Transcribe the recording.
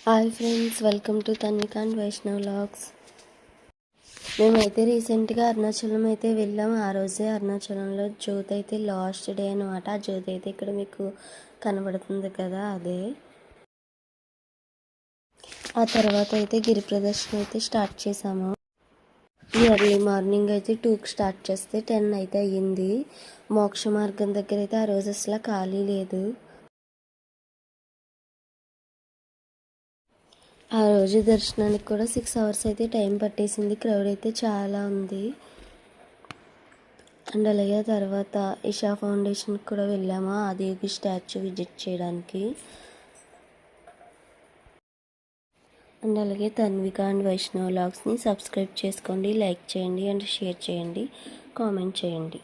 Hi friends, welcome to Tanvika and Vaishnav vlogs. మేమైతే రీసెంట్గా అరుణాచలం అయితే వెళ్ళాం. ఆ రోజే అరుణాచలంలో జ్యోతి అయితే లాస్ట్ డే అనమాట. ఆ జ్యోతి అయితే ఇక్కడ మీకు కనబడుతుంది కదా, అదే. ఆ తర్వాత అయితే గిరి ప్రదర్శన అయితే స్టార్ట్ చేసాము. ఈ ఎర్లీ మార్నింగ్ అయితే 2కి స్టార్ట్ చేస్తే 10 అయితే అయ్యింది. మోక్ష మార్గం దగ్గర అయితే ఆ రోజు అసలు ఖాళీ లేదు. ఆ రోజు దర్శనానికి కూడా 6 అవర్స్ అయితే టైం పట్టేసింది. క్రౌడ్ అయితే చాలా ఉంది. అండ్ అలాగే తర్వాత ఇషా ఫౌండేషన్కి కూడా వెళ్ళాము, ఆదియోగి స్టాచ్యూ విజిట్ చేయడానికి. అండ్ అలాగే తన్విక అండ్ వైష్ణవ్ వ్లాగ్స్ని సబ్స్క్రైబ్ చేసుకోండి, లైక్ చేయండి అండ్ షేర్ చేయండి, కామెంట్ చేయండి.